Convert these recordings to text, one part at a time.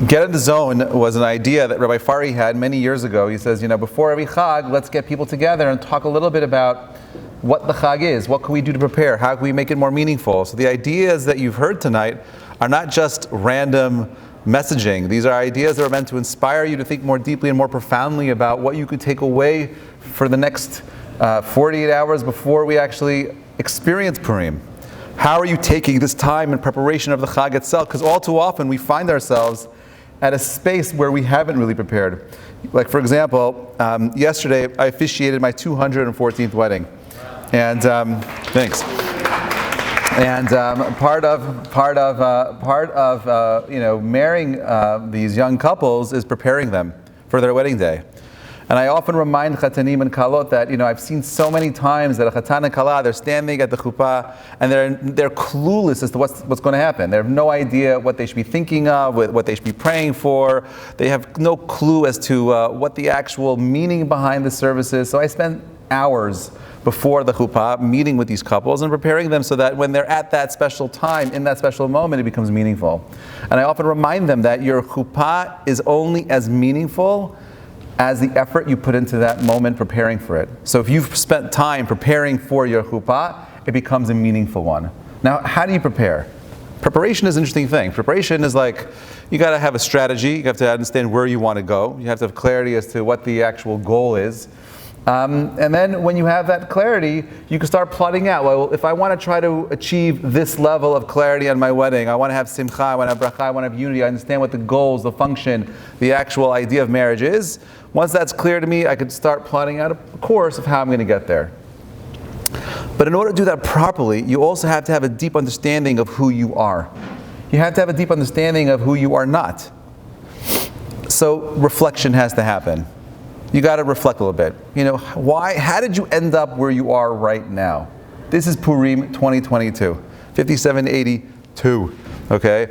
Get in the zone was an idea that Rabbi Fari had many years ago. He says, before every Chag, let's get people together and talk a little bit about what the Chag is. What can we do to prepare? How can we make it more meaningful? So the ideas that you've heard tonight are not just random messaging. These are ideas that are meant to inspire you to think more deeply and more profoundly about what you could take away for the next 48 hours before we actually experience Purim. How are you taking this time in preparation of the Chag itself? Because all too often we find ourselves at a space where we haven't really prepared. Like, for example, yesterday I officiated my 214th wedding, and thanks. And part of marrying these young couples is preparing them for their wedding day. And I often remind chatanim and kalot that I've seen so many times that a chatan and kala, they're standing at the chuppah and they're clueless as to what's going to happen. They have no idea what they should be thinking of, what they should be praying for. They have no clue as to what the actual meaning behind the service is. So I spend hours before the chuppah meeting with these couples and preparing them so that when they're at that special time, in that special moment, it becomes meaningful. And I often remind them that your chuppah is only as meaningful as the effort you put into that moment preparing for it. So if you've spent time preparing for your chuppah, it becomes a meaningful one. Now, how do you prepare? Preparation is an interesting thing. Preparation is like, you got to have a strategy, you have to understand where you want to go, you have to have clarity as to what the actual goal is. And then when you have that clarity, you can start plotting out, well, if I want to try to achieve this level of clarity on my wedding, I want to have Simcha, I want to have Bracha, I want to have unity, I understand what the goals, the function, the actual idea of marriage is. Once that's clear to me, I could start plotting out a course of how I'm going to get there. But in order to do that properly, you also have to have a deep understanding of who you are. You have to have a deep understanding of who you are not. So reflection has to happen. You got to reflect a little bit. How did you end up where you are right now? This is Purim 2022, 5782. Okay,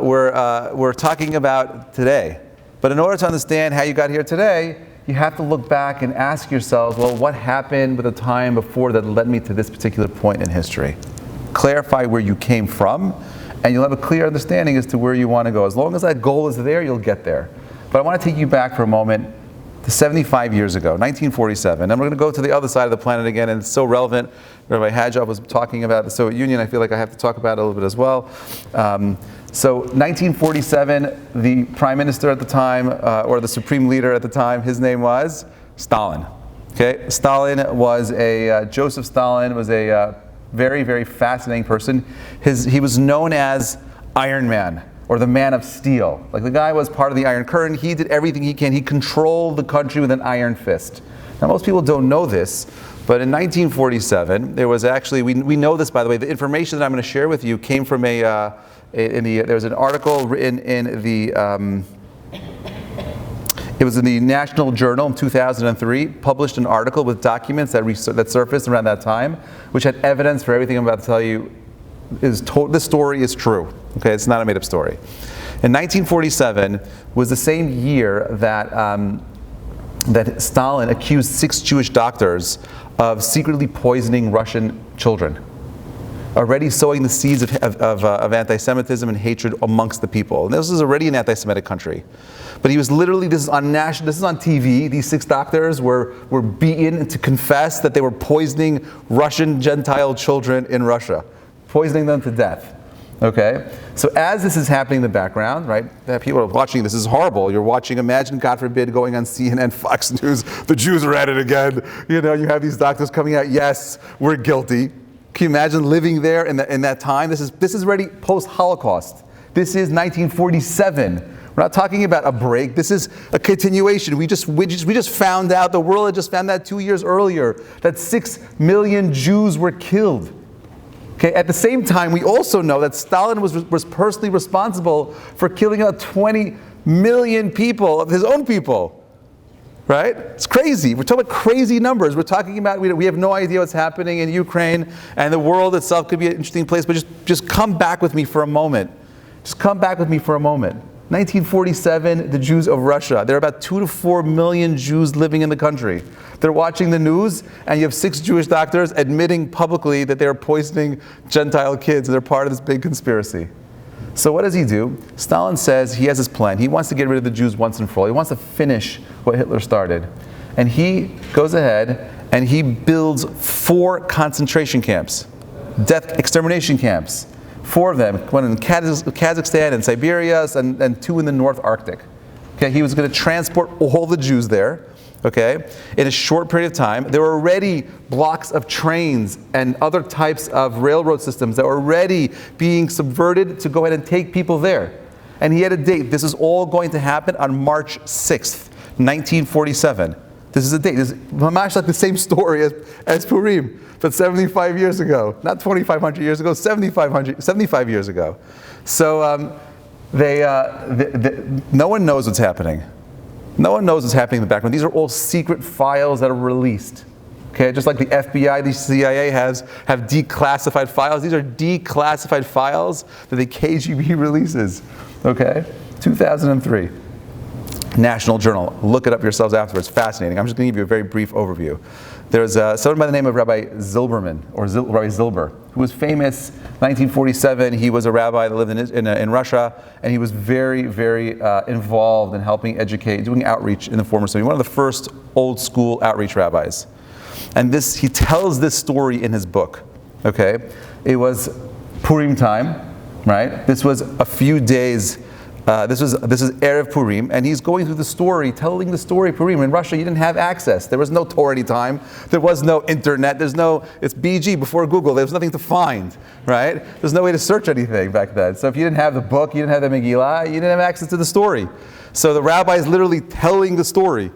we're talking about today. But in order to understand how you got here today, you have to look back and ask yourselves, well, what happened with the time before that led me to this particular point in history? Clarify where you came from, and you'll have a clear understanding as to where you want to go. As long as that goal is there, you'll get there. But I want to take you back for a moment to 75 years ago, 1947. And we're going to go to the other side of the planet again, and it's so relevant. Rabbi Hadjov was talking about the Soviet Union. I feel like I have to talk about it a little bit as well. So 1947, the prime minister at the time, or the supreme leader at the time, his name was Stalin. Okay, Stalin was Joseph Stalin was a very, very fascinating person. He was known as Iron Man, or the man of steel. Like, the guy was part of the Iron Curtain. He did everything he can. He controlled the country with an iron fist. Now, most people don't know this, but in 1947, there was actually, we know this, by the way, the information that I'm going to share with you came from there was an article written in the, it was in the National Journal in 2003, published an article with documents that surfaced around that time, which had evidence for everything I'm about to tell you. This story is true. Okay, it's not a made-up story. In 1947 was the same year that that Stalin accused 6 Jewish doctors of secretly poisoning Russian children, already sowing the seeds of anti-Semitism and hatred amongst the people. And this is already an anti-Semitic country. But he was literally, this is on TV, these 6 doctors were beaten to confess that they were poisoning Russian Gentile children in Russia, poisoning them to death. Okay? So as this is happening in the background, right, that people are watching, this is horrible. You're watching, imagine, God forbid, going on CNN, Fox News, the Jews are at it again. You have these doctors coming out, yes, we're guilty. Can you imagine living there in that time? This is already post-Holocaust. This is 1947. We're not talking about a break. This is a continuation. We just found out, the world had just found out 2 years earlier, that 6 million Jews were killed. Okay, at the same time, we also know that Stalin was personally responsible for killing about 20 million people, of his own people. Right? It's crazy. We're talking about crazy numbers. We're talking about, we have no idea what's happening in Ukraine, and the world itself could be an interesting place, but just come back with me for a moment. Just come back with me for a moment. 1947, the Jews of Russia. There are about 2 to 4 million Jews living in the country. They're watching the news, and you have 6 Jewish doctors admitting publicly that they're poisoning Gentile kids, and they're part of this big conspiracy. So what does he do? Stalin says he has his plan. He wants to get rid of the Jews once and for all. He wants to finish what Hitler started. And he goes ahead and he builds 4 concentration camps, death extermination camps. 4 of them, one in Kazakhstan and Siberia, and 2 in the North Arctic. Okay, he was going to transport all the Jews there, okay, in a short period of time. There were already blocks of trains and other types of railroad systems that were already being subverted to go ahead and take people there. And he had a date. This is all going to happen on March 6th, 1947. This is a date. This is much like the same story as Purim, but 75 years ago. Not 2,500 years ago, 75 years ago. So no one knows what's happening. No one knows what's happening in the background. These are all secret files that are released. Okay, just like the FBI, the CIA have declassified files. These are declassified files that the KGB releases. Okay, 2003. National Journal. Look it up yourselves afterwards. Fascinating. I'm just going to give you a very brief overview. There's someone by the name of Rabbi Zilberman, or Rabbi Zilber, who was famous. 1947, he was a rabbi that lived in Russia, and he was very, very involved in helping educate, doing outreach in the former Soviet. One of the first old school outreach rabbis. And he tells this story in his book. Okay, it was Purim time, right? This was a few days. This is Erev Purim, and he's going through the story, telling the story of Purim. In Russia, you didn't have access. There was no Torah time. There was no internet. It's BG before Google. There was nothing to find, right? There's no way to search anything back then. So if you didn't have the book, you didn't have the Megillah, you didn't have access to the story. So the rabbi is literally telling the story.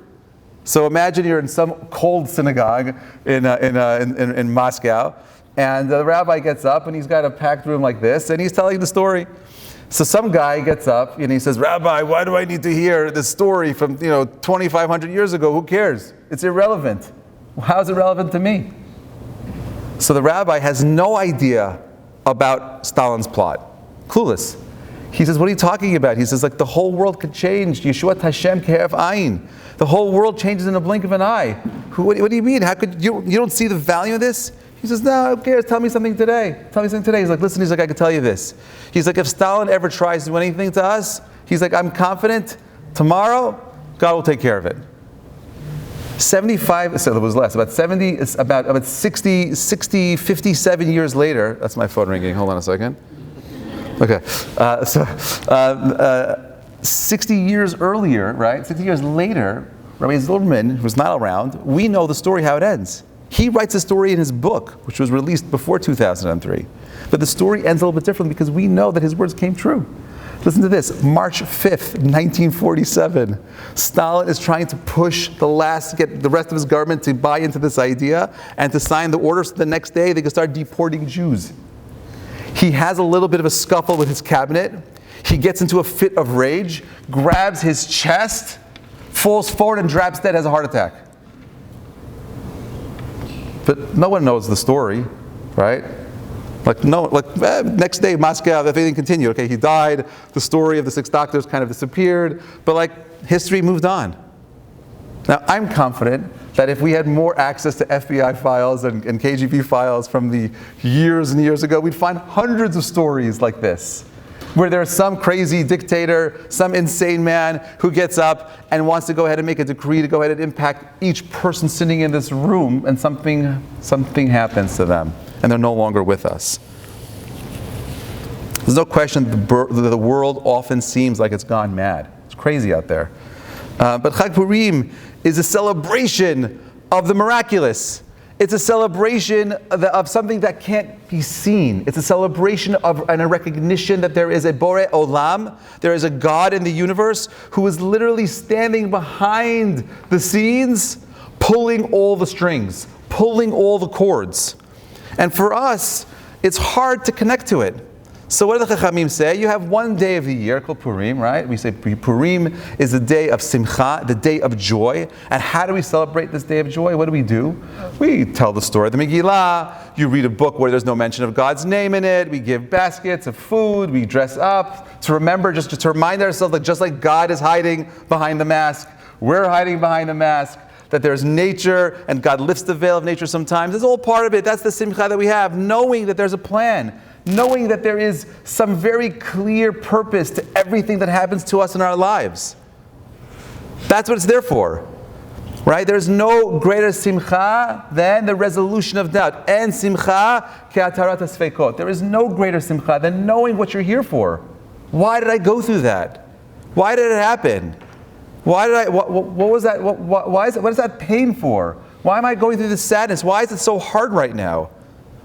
So imagine you're in some cold synagogue in Moscow, and the rabbi gets up, and he's got a packed room like this, and he's telling the story. So some guy gets up and he says, Rabbi, why do I need to hear this story from 2,500 years ago? Who cares? It's irrelevant. How is it relevant to me? So the rabbi has no idea about Stalin's plot. Clueless. He says, what are you talking about? He says, like, the whole world could change. Yeshua Hashem ke'ef ayin. The whole world changes in a blink of an eye. What do you mean? How could you don't see the value of this? He says, no, who cares? Tell me something today. Tell me something today. He's like, listen, I can tell you this. He's like, if Stalin ever tries to do anything to us, he's like, I'm confident tomorrow, God will take care of it. 75, so it was less, about 70, about 60, 57 years later, that's my phone ringing, hold on a second. Okay, 60 years earlier, right, 60 years later, Rabbi Zilberman, who's not around, we know the story, how it ends. He writes a story in his book, which was released before 2003. But the story ends a little bit differently because we know that his words came true. Listen to this. March 5th, 1947. Stalin is trying to push get the rest of his government to buy into this idea and to sign the order so the next day they can start deporting Jews. He has a little bit of a scuffle with his cabinet. He gets into a fit of rage, grabs his chest, falls forward and drops dead, has a heart attack. But no one knows the story, right? Next day, Moscow, everything continued. Okay, he died. The story of the 6 doctors kind of disappeared. But history moved on. Now, I'm confident that if we had more access to FBI files and KGB files from the years and years ago, we'd find hundreds of stories like this, where there's some crazy dictator, some insane man who gets up and wants to go ahead and make a decree to go ahead and impact each person sitting in this room, and something happens to them, and they're no longer with us. There's no question the world often seems like it's gone mad. It's crazy out there. But Chag Purim is a celebration of the miraculous. It's a celebration of something that can't be seen. It's a celebration of and a recognition that there is a Borei Olam, there is a God in the universe who is literally standing behind the scenes, pulling all the strings, pulling all the cords. And for us, it's hard to connect to it. So what do the Chachamim say? You have one day of the year called Purim, right? We say Purim is the day of Simcha, the day of joy. And how do we celebrate this day of joy? What do? We tell the story of the Megillah. You read a book where there's no mention of God's name in it. We give baskets of food. We dress up to remember, just to remind ourselves that just like God is hiding behind the mask, we're hiding behind the mask. That there's nature, and God lifts the veil of nature sometimes. It's all part of it. That's the simcha that we have, knowing that there's a plan. knowing that there is some very clear purpose to everything that happens to us in our lives. That's what it's there for. Right? There's no greater simcha than the resolution of doubt. And simcha ke'atarat hasfeikot. There is no greater simcha than knowing what you're here for. Why did I go through that? Why did it happen? Why did I? What was that? Why is it? What is that pain for? Why am I going through this sadness? Why is it so hard right now?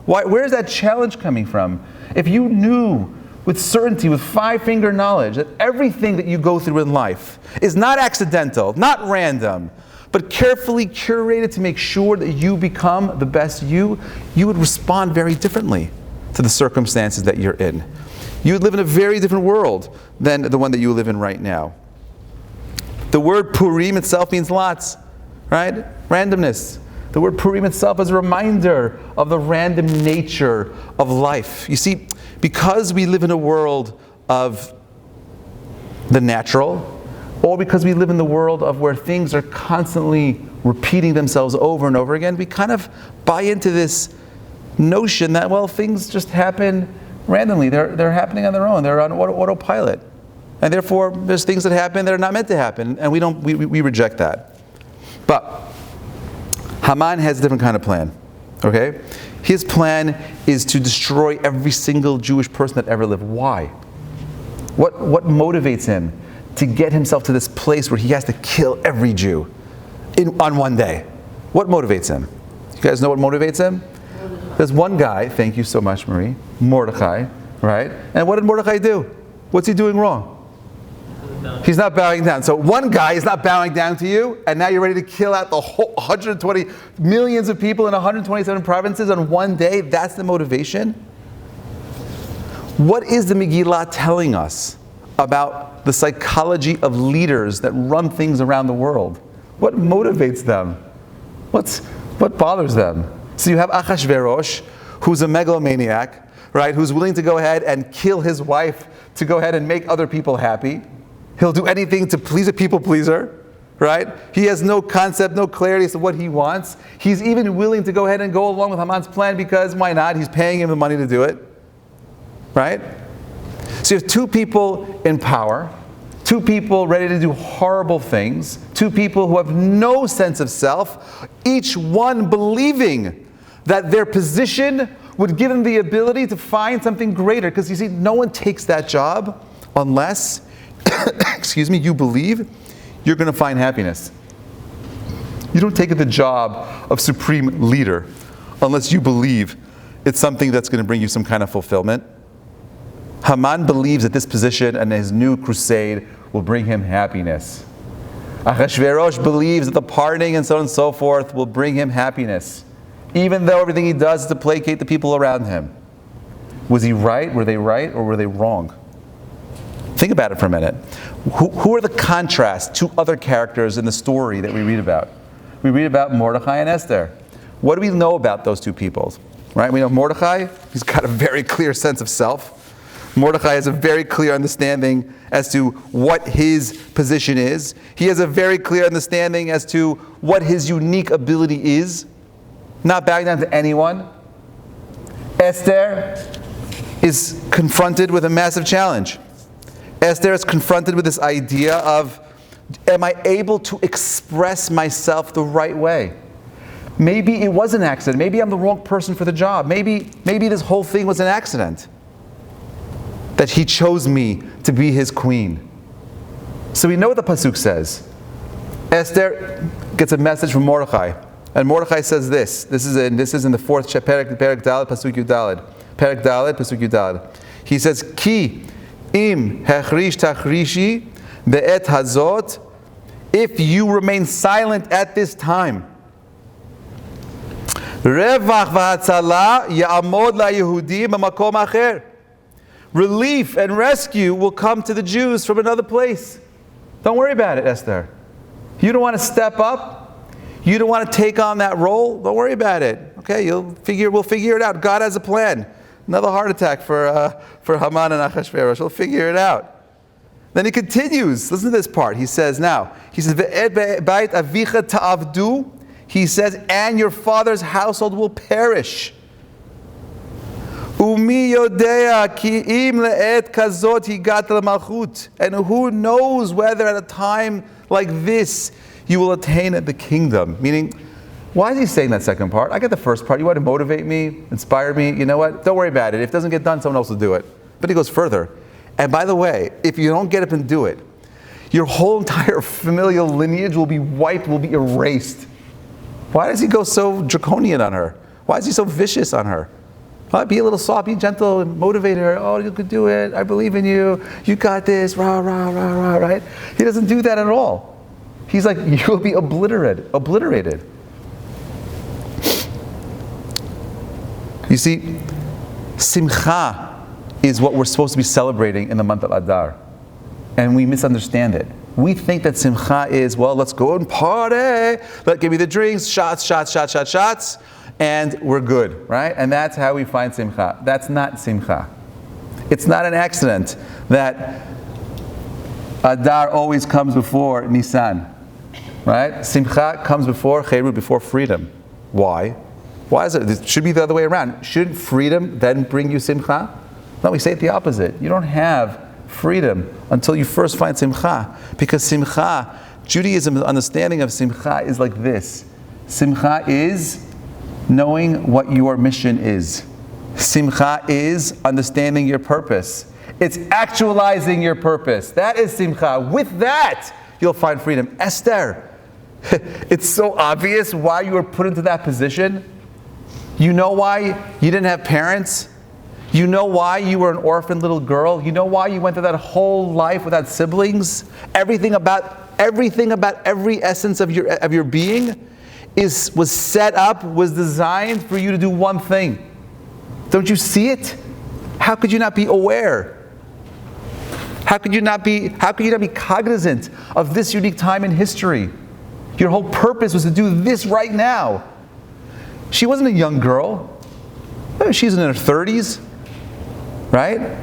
Where is that challenge coming from? If you knew with certainty, with five-finger knowledge, that everything that you go through in life is not accidental, not random, but carefully curated to make sure that you become the best you would respond very differently to the circumstances that you're in. You would live in a very different world than the one that you live in right now. The word Purim itself means lots, right? Randomness. The word Purim itself is a reminder of the random nature of life. You see, because we live in a world of the natural, or because we live in the world of where things are constantly repeating themselves over and over again, we kind of buy into this notion that, well, things just happen randomly. They're happening on their own. They're on autopilot. And therefore, there's things that happen that are not meant to happen, and we reject that. But Haman has a different kind of plan, okay? His plan is to destroy every single Jewish person that ever lived. Why? What motivates him to get himself to this place where he has to kill every Jew on one day? What motivates him? You guys know what motivates him? There's one guy, thank you so much, Marie, Mordechai, right? And what did Mordechai do? What's he doing wrong? He's not bowing down. So one guy is not bowing down to you, and now you're ready to kill out the whole 120 millions of people in 127 provinces on one day? That's the motivation? What is the Megillah telling us about the psychology of leaders that run things around the world? What motivates them? What bothers them? So you have Achashverosh, who's a megalomaniac, right? Who's willing to go ahead and kill his wife to go ahead and make other people happy. He'll do anything to please a people pleaser, right? He has no concept, no clarity as to what he wants. He's even willing to go ahead and go along with Haman's plan because why not? He's paying him the money to do it, right? So you have two people in power, two people ready to do horrible things, two people who have no sense of self, each one believing that their position would give them the ability to find something greater. Because you see, no one takes that job unless, you believe you're going to find happiness. You don't take the job of supreme leader unless you believe it's something that's going to bring you some kind of fulfillment. Haman believes that this position and his new crusade will bring him happiness. Achashverosh believes that the pardoning and so on and so forth will bring him happiness, even though everything he does is to placate the people around him. Was he right? Were they right? Or were they wrong? Think about it for a minute. Who are the contrasts to other characters in the story that we read about? We read about Mordechai and Esther. What do we know about those two people? Right? We know Mordechai, he's got a very clear sense of self. Mordechai has a very clear understanding as to what his position is. He has a very clear understanding as to what his unique ability is. Not bowing down to anyone. Esther is confronted with a massive challenge. Esther is confronted with this idea of, am I able to express myself the right way? Maybe it was an accident. Maybe I'm the wrong person for the job. Maybe this whole thing was an accident. That he chose me to be his queen. So we know what the Pasuk says. Esther gets a message from Mordechai. And Mordechai says this. This is in the fourth chapter, Perek Daled, Pasuk Yudaled. Perek Daled, Pasuk Yudaled. He says, Ki im hechrish tachrishi be'et hazot, if you remain silent at this time, revach v'hatzala ya'amod la'yehudim b'makom acher. Relief and rescue will come to the Jews from another place. Don't worry about it, Esther. You don't want to step up. You don't want to take on that role. Don't worry about it. Okay, we'll figure it out. God has a plan. Another heart attack for Haman and Achashverosh. We'll figure it out. Then he continues. Listen to this part. He says, Ve'ed bait avicha ta'avdu. He says, and your father's household will perish. Umi yodea ki im le'et kazot higat l'malchut. And who knows whether at a time like this you will attain the kingdom. Meaning, why is he saying that second part? I get the first part. You want to motivate me, inspire me. You know what? Don't worry about it. If it doesn't get done, someone else will do it. But he goes further. And by the way, if you don't get up and do it, your whole entire familial lineage will be wiped, will be erased. Why does he go so draconian on her? Why is he so vicious on her? Be a little soft, be gentle, and motivate her. Oh, you could do it. I believe in you. You got this. Rah, rah, rah, rah, right? He doesn't do that at all. He's like, you'll be obliterated. You see, Simcha is what we're supposed to be celebrating in the month of Adar. And we misunderstand it. We think that Simcha is, well, let's go and party. Give me the drinks, shots, and we're good, right? And that's how we find Simcha. That's not Simcha. It's not an accident that Adar always comes before Nisan, right? Simcha comes before Cherut, before freedom. Why? Why is it? It should be the other way around. Shouldn't freedom then bring you Simcha? No, we say it the opposite. You don't have freedom until you first find Simcha. Because Simcha, Judaism's understanding of Simcha is like this. Simcha is knowing what your mission is. Simcha is understanding your purpose. It's actualizing your purpose. That is Simcha. With that, you'll find freedom. Esther, it's so obvious why you were put into that position. You know why you didn't have parents? You know why you were an orphan little girl? You know why you went through that whole life without siblings? Everything about every essence of your being was set up, was designed for you to do one thing. Don't you see it? How could you not be aware? How could you not be cognizant of this unique time in history? Your whole purpose was to do this right now. She wasn't a young girl. She's in her 30s, right?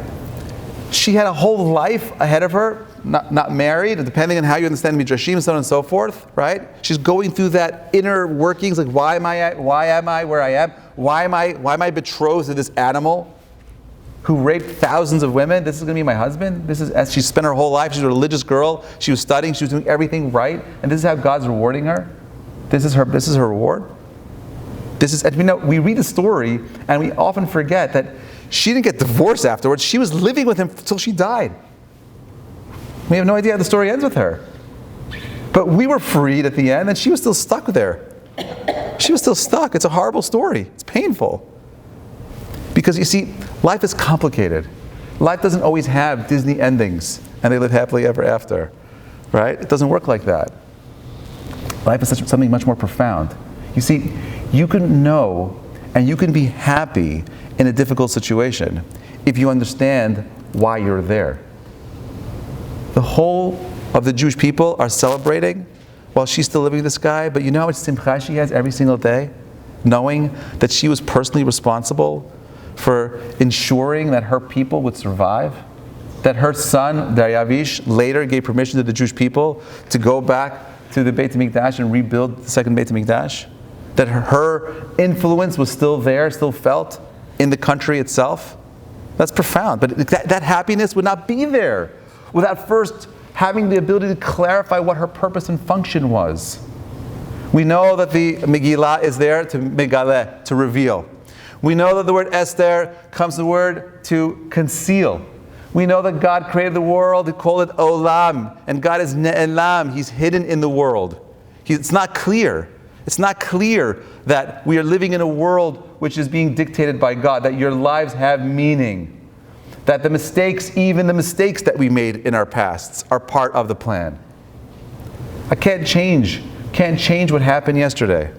She had a whole life ahead of her, not married, depending on how you understand Midrashim, so on and so forth, right? She's going through that inner workings, like why am I where I am? Why am I betrothed to this animal who raped thousands of women? This is going to be my husband? This is, as she spent her whole life, she's a religious girl, she was studying, she was doing everything right, and this is how God's rewarding her? This is her reward? We read the story and we often forget that she didn't get divorced afterwards. She was living with him until she died. We have no idea how the story ends with her. But we were freed at the end and she was still stuck there. She was still stuck. It's a horrible story. It's painful. Because you see, life is complicated. Life doesn't always have Disney endings and they live happily ever after. Right? It doesn't work like that. Life is something much more profound. You see, you can know and you can be happy in a difficult situation if you understand why you're there. The whole of the Jewish people are celebrating while she's still living with this guy, but you know how much simcha she has every single day? Knowing that she was personally responsible for ensuring that her people would survive? That her son, Daryavish, later gave permission to the Jewish people to go back to the Beit HaMikdash and rebuild the second Beit HaMikdash? That her influence was still there, still felt in the country itself? That's profound. But that happiness would not be there without first having the ability to clarify what her purpose and function was. We know that the Megillah is there to megaleh, to reveal. We know that the word Esther comes from the word to conceal. We know that God created the world, He called it Olam, and God is Ne'elam, He's hidden in the world. It's not clear. It's not clear that we are living in a world which is being dictated by God, that your lives have meaning, that the mistakes, even the mistakes that we made in our pasts, are part of the plan. I can't change what happened yesterday.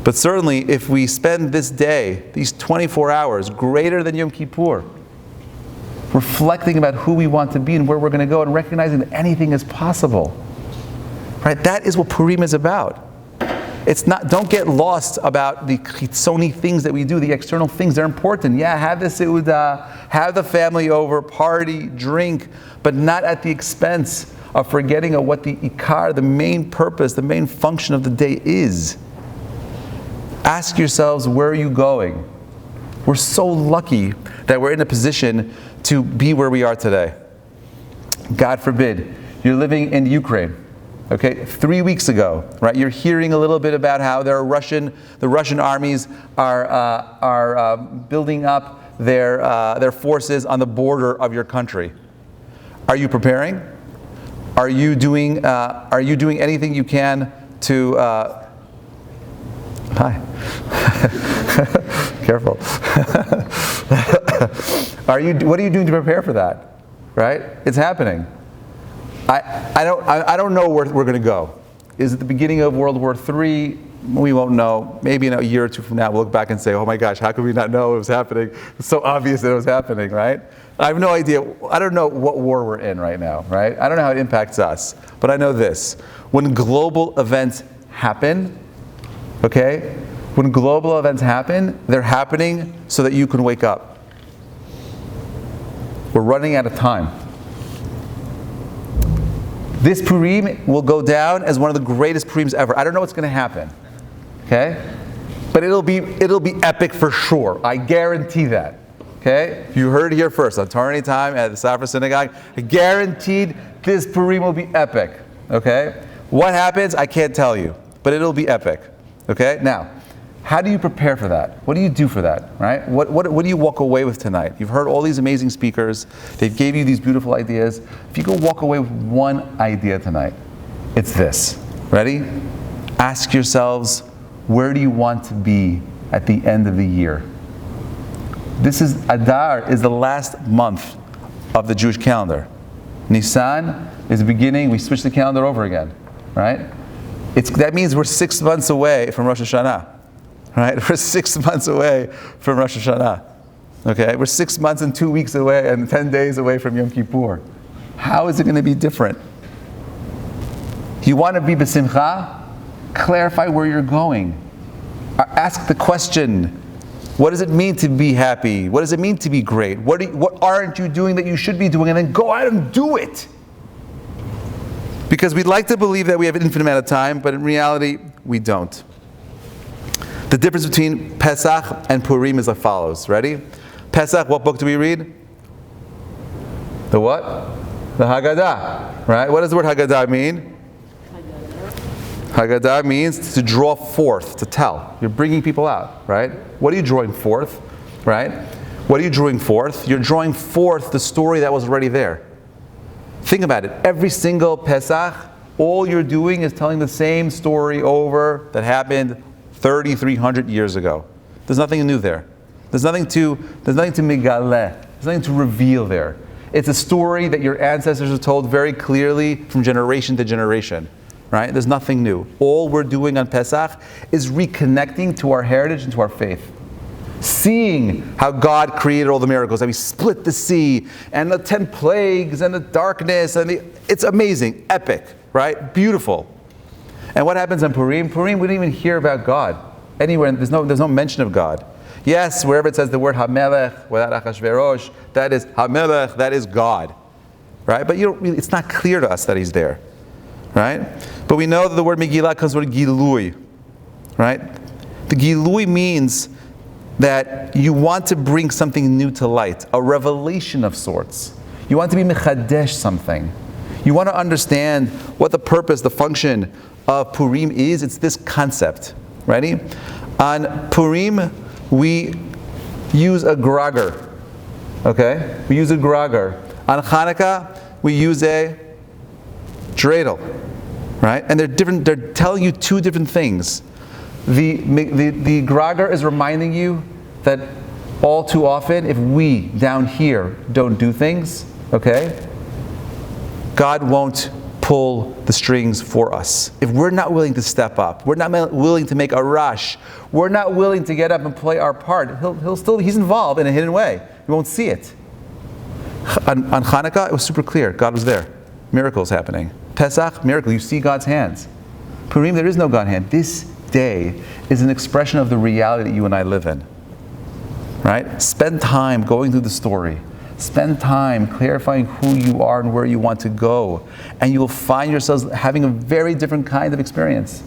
But certainly if we spend this day, these 24 hours, greater than Yom Kippur, reflecting about who we want to be and where we're going to go and recognizing that anything is possible, right? That is what Purim is about. It's not, don't get lost about the chitzoni things that we do, the external things. They're important. Yeah, have the seudah, have the family over, party, drink, but not at the expense of forgetting of what the ikar, the main purpose, the main function of the day is. Ask yourselves, where are you going? We're so lucky that we're in a position to be where we are today. God forbid, you're living in Ukraine. Okay, 3 weeks ago, right? You're hearing a little bit about how the Russian armies are building up their forces on the border of your country. Are you preparing? Are you doing anything you can to? Hi. Careful. What are you doing to prepare for that? Right? It's happening. I don't know where we're going to go. Is it the beginning of World War III? We won't know. Maybe in a year or two from now, we'll look back and say, oh my gosh, how could we not know it was happening? It's so obvious that it was happening, right? I have no idea. I don't know what war we're in right now, right? I don't know how it impacts us. But I know this. When global events happen, okay? When global events happen, they're happening so that you can wake up. We're running out of time. This Purim will go down as one of the greatest Purims ever. I don't know what's going to happen, okay? But it'll be epic for sure. I guarantee that, okay? You heard it here first on Purim Time at the Safra Synagogue. I guaranteed this Purim will be epic, okay? What happens, I can't tell you, but it'll be epic, okay? Now, how do you prepare for that? What do you do for that, right? What do you walk away with tonight? You've heard all these amazing speakers. They gave you these beautiful ideas. If you could walk away with one idea tonight, it's this. Ready? Ask yourselves, where do you want to be at the end of the year? This is Adar is the last month of the Jewish calendar. Nisan is the beginning. We switch the calendar over again, right? That means we're 6 months away from Rosh Hashanah. Right? We're 6 months away from Rosh Hashanah. Okay? We're 6 months and 2 weeks away and 10 days away from Yom Kippur. How is it going to be different? You want to be b'simcha? Clarify where you're going. Ask the question, what does it mean to be happy? What does it mean to be great? What aren't you doing that you should be doing? And then go out and do it. Because we'd like to believe that we have an infinite amount of time, but in reality, we don't. The difference between Pesach and Purim is as follows. Ready? Pesach, what book do we read? The what? The Haggadah. Right? What does the word Haggadah mean? Haggadah means to draw forth, to tell. You're bringing people out, right? What are you drawing forth? Right? What are you drawing forth? You're drawing forth the story that was already there. Think about it. Every single Pesach, all you're doing is telling the same story over that happened 3,300 years ago. There's nothing new there. There's nothing to megaleh. There's nothing to reveal there. It's a story that your ancestors have told very clearly from generation to generation. Right? There's nothing new. All we're doing on Pesach is reconnecting to our heritage and to our faith. Seeing how God created all the miracles, that He split the sea, and the 10 plagues, and the darkness, it's amazing, epic, right? Beautiful. And what happens on Purim? Purim, we don't even hear about God anywhere. There's no mention of God. Yes, wherever it says the word Hamelech, without Achashverosh, that is Hamelech, that is God, right? But it's not clear to us that He's there, right? But we know that the word Megillah comes from the word Gilui, right? The Gilui means that you want to bring something new to light, a revelation of sorts. You want to be mechadesh something. You want to understand what the purpose, the function of Purim is. It's this concept. Ready? On Purim, we use a grager. Okay? We use a grager. On Hanukkah, we use a dreidel. Right? And they're different. They're telling you two different things. The grager is reminding you that all too often, if we down here don't do things, okay, God won't pull the strings for us. If we're not willing to step up, we're not willing to make a rush, we're not willing to get up and play our part, he's involved in a hidden way. You won't see it. On Hanukkah, it was super clear. God was there. Miracles happening. Pesach, miracle. You see God's hands. Purim, there is no God's hand. This day is an expression of the reality that you and I live in. Right? Spend time going through the story. Spend time clarifying who you are and where you want to go. And you will find yourselves having a very different kind of experience.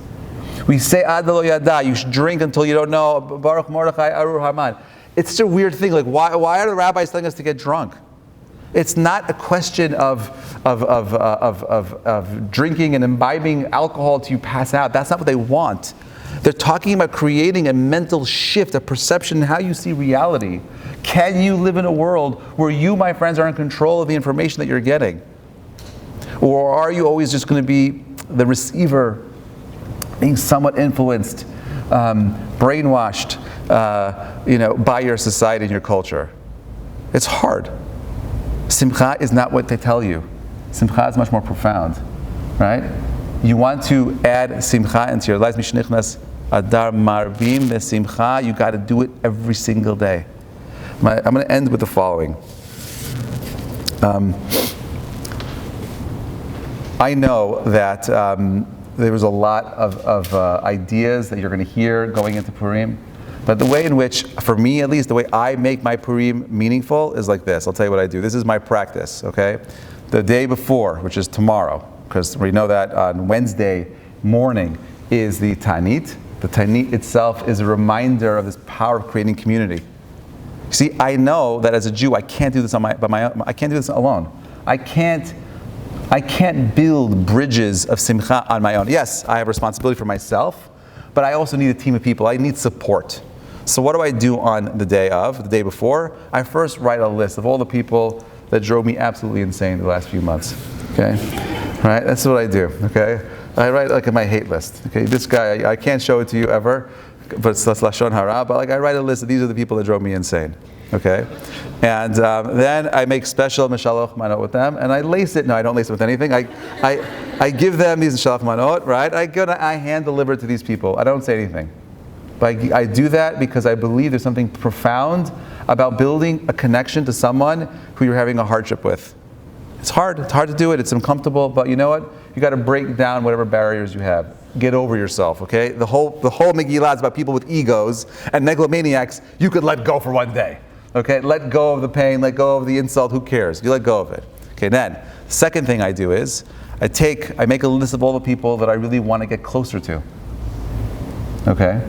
We say, Ad lo yada, you should drink until you don't know, Baruch Mordechai Aru Haman. It's such a weird thing. Like, why are the rabbis telling us to get drunk? It's not a question of drinking and imbibing alcohol till you pass out. That's not what they want. They're talking about creating a mental shift, a perception in how you see reality. Can you live in a world where you, my friends, are in control of the information that you're getting? Or are you always just going to be the receiver, being somewhat influenced, brainwashed, by your society and your culture? It's hard. Simcha is not what they tell you. Simcha is much more profound, right? You want to add Simcha into your life. Mishnichnas Adar Marbim Simcha. You got to do it every single day. I'm going to end with the following. I know that there was a lot of ideas that you're going to hear going into Purim. But the way in which, for me at least, the way I make my Purim meaningful is like this. I'll tell you what I do. This is my practice, okay? The day before, which is tomorrow, because we know that on Wednesday morning is the Ta'anit. The Ta'anit itself is a reminder of this power of creating community. See, I know that as a Jew, I can't do this by my own. I can't do this alone. I can't build bridges of Simcha on my own. Yes, I have responsibility for myself, but I also need a team of people. I need support. So what do I do on the day before? I first write a list of all the people that drove me absolutely insane the last few months. Okay? Right? That's what I do. Okay? I write like my hate list. Okay? This guy, I can't show it to you ever, but it's Lashon Hara, but like I write a list of these are the people that drove me insane. Okay? And then I make special Mishaloch Manot with them, and I lace it. No, I don't lace it with anything. I give them these Mishaloch Manot, right? I hand deliver it to these people. I don't say anything. But I do that because I believe there's something profound about building a connection to someone who you're having a hardship with. It's hard to do it, it's uncomfortable, but you know what? You got to break down whatever barriers you have. Get over yourself, okay? The whole Megillah is about people with egos and megalomaniacs you could let go for one day. Okay, let go of the pain, let go of the insult, who cares? You let go of it. Okay, then, the second thing I do is, I make a list of all the people that I really want to get closer to. Okay?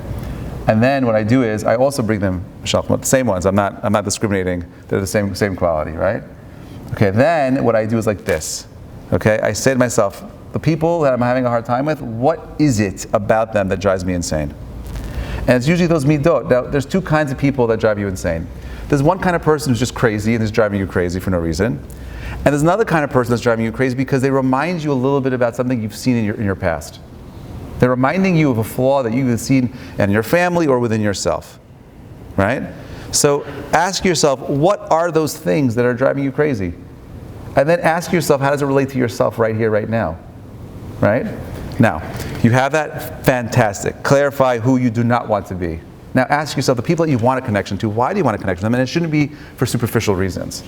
And then what I do is, I also bring them, the same ones, I'm not discriminating, they're the same quality, right? Okay, then what I do is like this. Okay, I say to myself, the people that I'm having a hard time with, what is it about them that drives me insane? And it's usually those midot. Now, there's two kinds of people that drive you insane. There's one kind of person who's just crazy and is driving you crazy for no reason. And there's another kind of person that's driving you crazy because they remind you a little bit about something you've seen in your past. They're reminding you of a flaw that you've seen in your family or within yourself. Right? So ask yourself, what are those things that are driving you crazy? And then ask yourself, how does it relate to yourself right here, right now? Right? Now, you have that, fantastic. Clarify who you do not want to be. Now ask yourself, the people that you want a connection to, why do you want a connection to them? And it shouldn't be for superficial reasons.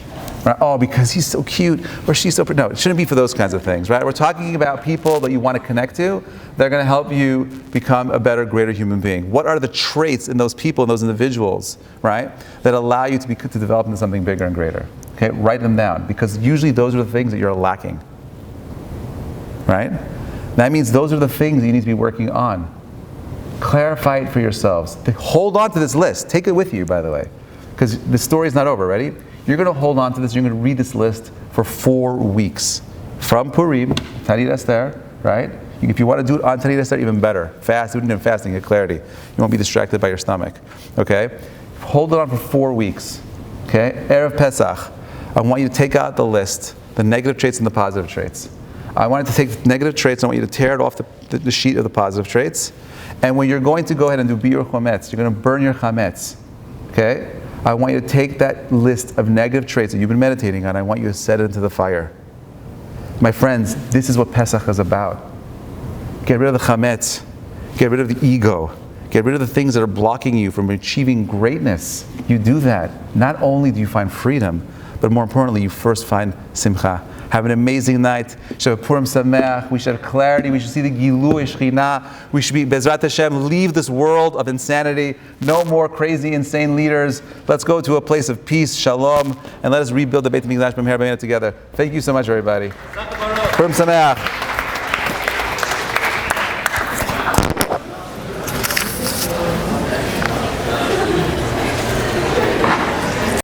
Right? Oh, because he's so cute, or she's so pretty. No, it shouldn't be for those kinds of things, right? We're talking about people that you want to connect to. They're going to help you become a better, greater human being. What are the traits in those people, in those individuals, right, that allow you to develop into something bigger and greater? Okay, write them down, because usually those are the things that you're lacking. Right? That means those are the things that you need to be working on. Clarify it for yourselves. Hold on to this list. Take it with you, by the way, because the story's not over. Ready? You're going to hold on to this. You're going to read this list for 4 weeks. From Purim, Ta'anit Esther, right? If you want to do it on Ta'anit Esther, even better. Fast, do it in fasting, get clarity. You won't be distracted by your stomach. Okay? Hold it on for 4 weeks. Okay? Erev Pesach, I want you to take out the list, the negative traits and the positive traits. I want you to take the negative traits, I want you to tear it off the sheet of the positive traits. And when you're going to go ahead and do biur chametz, you're going to burn your chametz. Okay? I want you to take that list of negative traits that you've been meditating on, I want you to set it into the fire. My friends, this is what Pesach is about. Get rid of the chametz. Get rid of the ego. Get rid of the things that are blocking you from achieving greatness. You do that. Not only do you find freedom, but more importantly, you first find simcha. Have an amazing night. We should have Purim Sameach. We should have clarity. We should see the Gilui Shechina. We should be, Bezrat Hashem, leave this world of insanity. No more crazy, insane leaders. Let's go to a place of peace, shalom, and let us rebuild the Beit HaMikdash together. Thank you so much, everybody. Purim Sameach.